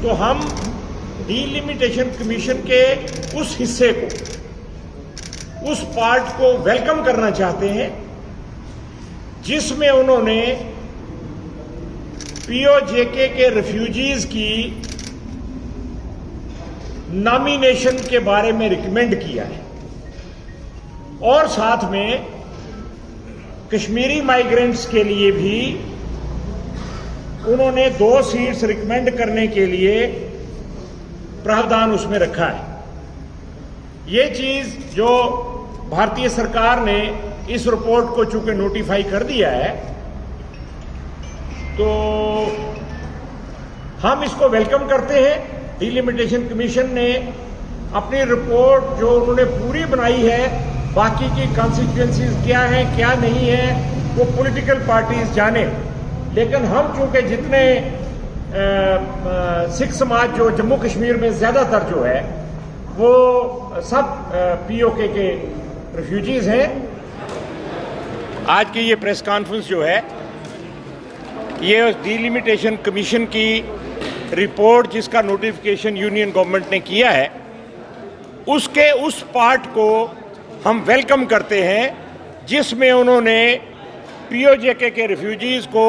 तो हम delimitation commission के उस हिस्से को, उस पार्ट को वेलकम करना चाहते हैं जिसमें उन्होंने पीओजेके के रिफ्यूजीज की नॉमिनेशन के बारे में रिकमेंड किया है और साथ में कश्मीरी माइग्रेंट्स के लिए भी उन्होंने 2 सीट्स रिकमेंड करने के लिए प्रावधान उसमें रखा है। ये चीज जो भारतीय सरकार ने इस रिपोर्ट को चूंकि नोटिफाई कर दिया है तो हम इसको वेलकम करते हैं। डिलिमिटेशन कमीशन ने अपनी रिपोर्ट जो उन्होंने पूरी बनाई है, बाकी की कॉन्सिक्वेंसेस क्या है क्या नहीं है वो पॉलिटिकल पार्टीज जाने, लेकिन हम चूंकि जितने सिख समाज जो जम्मू कश्मीर में ज्यादातर जो है वो सब पीओके के रिफ्यूजीज हैं। आज की ये प्रेस कॉन्फ्रेंस जो है ये डिलिमिटेशन कमीशन की रिपोर्ट जिसका नोटिफिकेशन यूनियन गवर्नमेंट ने किया है उसके उस पार्ट को हम वेलकम करते हैं जिसमें उन्होंने पीओजेके के रिफ्यूजीज को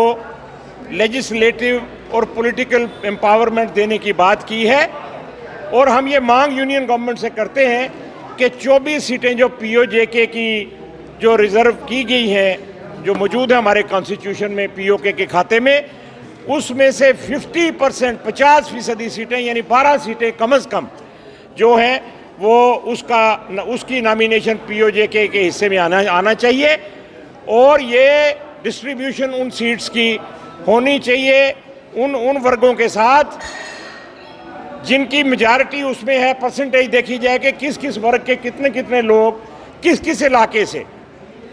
लेजिस्लेटिव और पॉलिटिकल एम्पावरमेंट देने की बात की है और हम ये मांग यूनियन गवर्नमेंट से करते हैं कि 24 सीटें जो पीओजेके की जो रिजर्व की गई हैं, जो मौजूद है हमारे कॉन्स्टिट्यूशन में पीओके के खाते में, उसमें से 50% सीटें यानी 12 सीटें कम से कम जो हैं वो उसकी नॉमिनेशन पीओजेके के हिस्से में आना चाहिए और ये डिस्ट्रीब्यूशन उन सीट्स की होनी चाहिए उन वर्गों के साथ जिनकी मेजॉरिटी उसमें है। परसेंटेज देखी जाए कि किस किस वर्ग के कितने कितने लोग किस किस इलाके से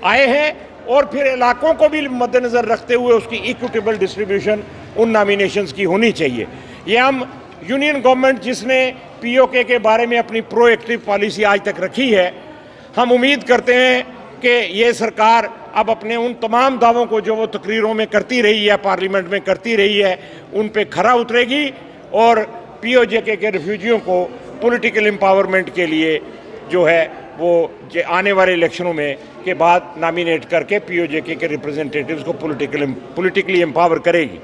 आए हैं और फिर इलाकों को भी मद्देनज़र रखते हुए उसकी इक्विटेबल डिस्ट्रीब्यूशन उन नॉमिनेशंस की होनी चाहिए। ये हम यूनियन गवर्नमेंट जिसने पीओके के बारे में अपनी प्रोएक्टिव पॉलिसी आज तक रखी है, हम उम्मीद करते हैं कि ये सरकार अब अपने उन तमाम दावों को जो वो तकरीरों में करती रही है, पार्लियामेंट में करती रही है, उन पे खरा उतरेगी और पीओजेके के रिफ्यूजियों को पॉलिटिकल एम्पावरमेंट के लिए जो है वो आने वाले इलेक्शनों में के बाद नॉमिनेट करके पीओजेके के रिप्रेजेंटेटिव्स को पॉलिटिकली एम्पावर करेगी।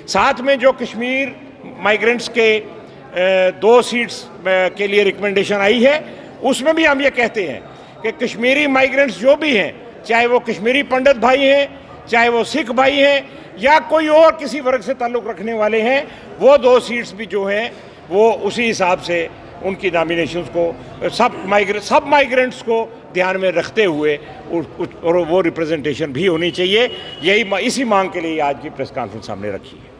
साथ में जो कश्मीर माइग्रेंट्स के 2 सीट्स के लिए रिकमेंडेशन आई है उसमें भी हम ये कहते हैं कि कश्मीरी माइग्रेंट्स जो भी हैं, चाहे वो कश्मीरी पंडित भाई हैं, चाहे वो सिख भाई हैं या कोई और किसी वर्ग से ताल्लुक़ रखने वाले हैं, वो 2 सीट्स भी जो हैं वो उसी हिसाब से उनकी नॉमिनेशंस को सब माइग्रेंट्स को ध्यान में रखते हुए और वो रिप्रेजेंटेशन भी होनी चाहिए। इसी मांग के लिए आज की प्रेस कॉन्फ्रेंस हमने रखी है।